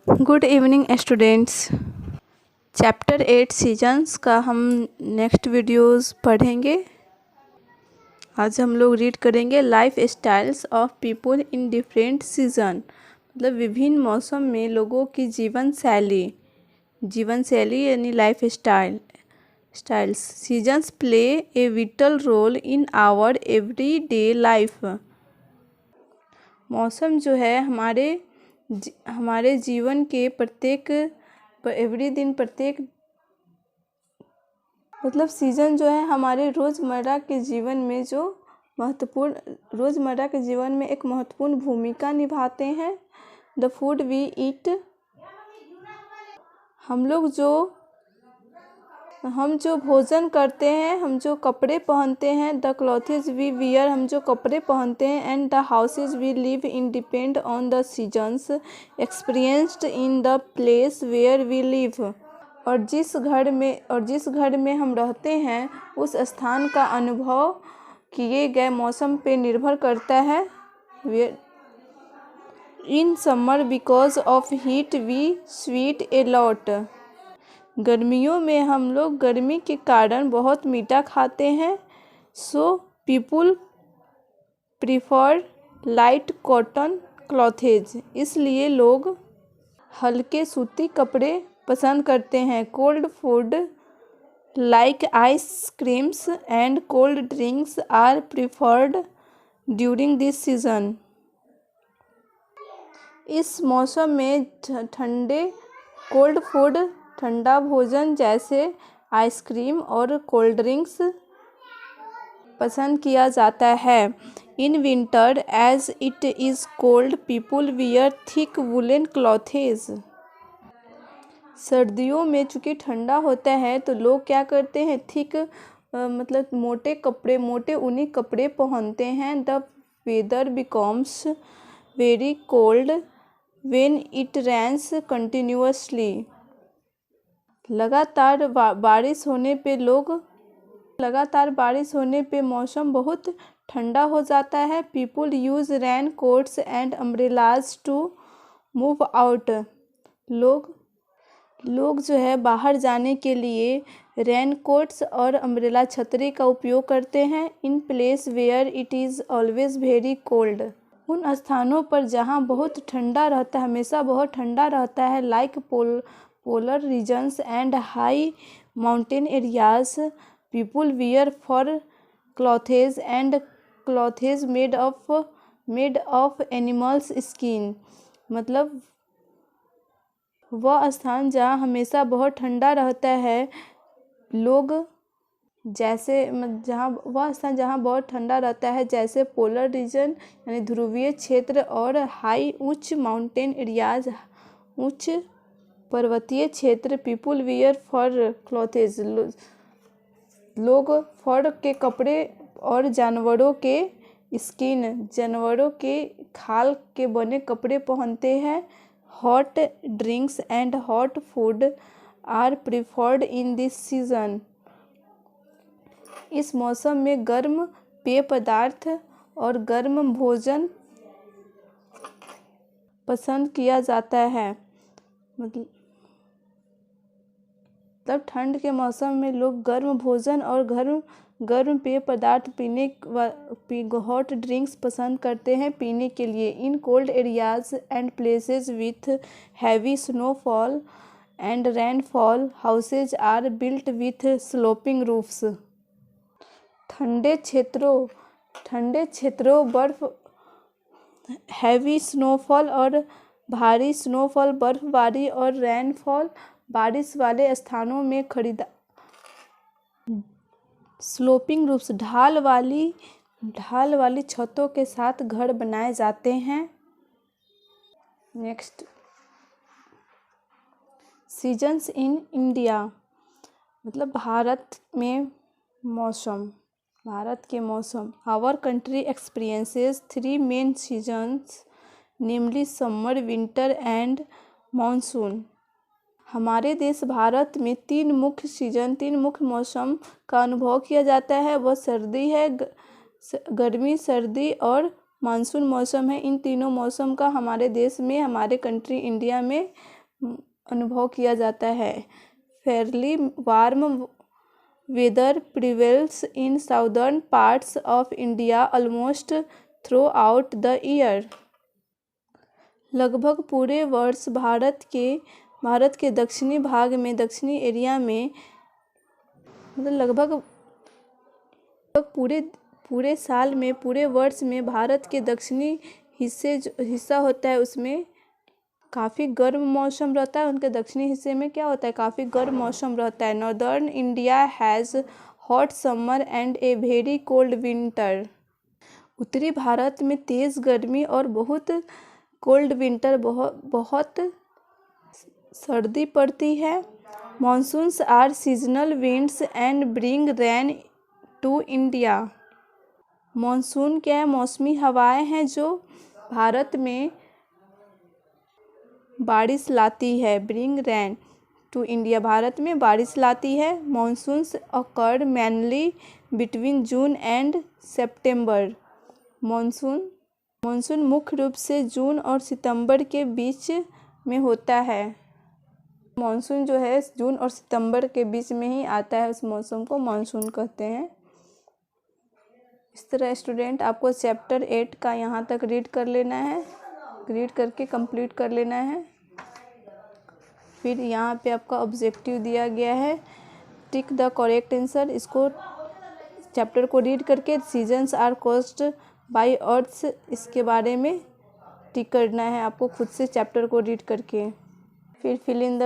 Good evening students. Chapter 8 seasons का हम next videos पढ़ेंगे। आज हम लोग रीड करेंगे life styles of people in different season, मतलब विभिन्न मौसम में लोगों की जीवन शैली यानी life styles. Seasons play a vital role in our every day life. मौसम जो है हमारे जीवन के प्रत्येक मतलब सीज़न जो है हमारे रोज़मर्रा के जीवन में एक महत्वपूर्ण भूमिका निभाते हैं। द फूड वी ईट, हम जो भोजन करते हैं, हम जो कपड़े पहनते हैं। द क्लॉथेज वी वियर, हम जो कपड़े पहनते हैं। And the houses we live in depend on the seasons experienced in the place where we live. और जिस घर में हम रहते हैं उस स्थान का अनुभव किए गए मौसम पे निर्भर करता है। In summer because of heat we sweat a lot. गर्मियों में हम लोग गर्मी के कारण बहुत मीठा खाते हैं। So people prefer light cotton clothes, इसलिए लोग हल्के सूती कपड़े पसंद करते हैं। Cold food like ice creams and cold drinks are preferred during this season. इस मौसम में कोल्ड फूड, ठंडा भोजन जैसे आइसक्रीम और कोल्ड ड्रिंक्स पसंद किया जाता है। In winter as it is cold people wear thick woollen clothes. सर्दियों में चूँकि ठंडा होता है तो लोग क्या करते हैं, मतलब मोटे ऊनी कपड़े पहनते हैं। The weather becomes very cold when it rains continuously. लगातार बारिश होने पे मौसम बहुत ठंडा हो जाता है। People use rain coats and umbrellas to move out. लोग जो है बाहर जाने के लिए रेन कोट्स और अम्ब्रेला छतरी का उपयोग करते हैं। In place where it is always very cold, उन स्थानों पर जहाँ बहुत ठंडा रहता है, हमेशा बहुत ठंडा रहता है। Like polar regions and high mountain areas people wear fur clothes and clothes made of animals skin. मतलब वह स्थान जहाँ हमेशा बहुत ठंडा रहता है, जहाँ बहुत ठंडा रहता है, जैसे पोलर रीजन यानी ध्रुवीय क्षेत्र और उच्च माउंटेन एरियाज, उच्च पर्वतीय क्षेत्र। पीपुल वियर फर क्लॉथेज, लोग फर के कपड़े और जानवरों के खाल के बने कपड़े पहनते हैं। Hot drinks and hot food are preferred in this season. इस मौसम में गर्म पेय पदार्थ और गर्म भोजन पसंद किया जाता है। मतलब ठंड के मौसम में लोग गर्म भोजन और गर्म पेय पदार्थ हॉट ड्रिंक्स पसंद करते हैं पीने के लिए। In cold areas and places with heavy snowfall and rainfall houses are built with sloping roofs. ठंडे क्षेत्रों हैवी स्नोफॉल और भारी स्नोफॉल, बर्फबारी और रेनफॉल बारिश वाले स्थानों में स्लोपिंग रूफ्स ढाल वाली छतों के साथ घर बनाए जाते हैं। नेक्स्ट, सीजन्स इन इंडिया, मतलब भारत के मौसम। Our country experiences 3 main seasons namely summer, winter and monsoon. हमारे देश भारत में 3 मुख्य मौसम का अनुभव किया जाता है। वह गर्मी, सर्दी और मानसून मौसम है। इन तीनों मौसम का हमारे देश में, हमारे कंट्री इंडिया में अनुभव किया जाता है। Fairly warm weather prevails in southern parts of India almost throughout the year. लगभग पूरे वर्ष भारत के दक्षिणी भाग में, दक्षिणी एरिया में, मतलब लगभग पूरे साल में, पूरे वर्ष में भारत के दक्षिणी हिस्सा होता है उसमें काफ़ी गर्म मौसम रहता है। उनके दक्षिणी हिस्से में क्या होता है, काफ़ी गर्म मौसम रहता है। Northern India has hot summer and a very cold winter. उत्तरी भारत में तेज़ गर्मी और बहुत कोल्ड विंटर, बहुत सर्दी पड़ती है। Monsoons are seasonal winds and bring rain to India. Monsoon क्या है, मौसमी हवाएं हैं जो भारत में बारिश लाती है। Bring rain to India, Bharat में बारिश लाती है। Monsoons occur mainly between June and September. Monsoon मुख्य रूप से जून और सितंबर के बीच में होता है। मॉनसून जो है जून और सितंबर के बीच में ही आता है, उस मौसम को मॉनसून कहते हैं। इस तरह स्टूडेंट आपको चैप्टर 8 का यहाँ तक रीड कर लेना है, रीड करके कंप्लीट कर लेना है। फिर यहाँ पे आपका ऑब्जेक्टिव दिया गया है, टिक द करेक्ट आंसर। इसको चैप्टर को रीड करके seasons are caused by earth's, इसके बारे में टिक करना है आपको खुद से चैप्टर को रीड करके। फिर फिल इन द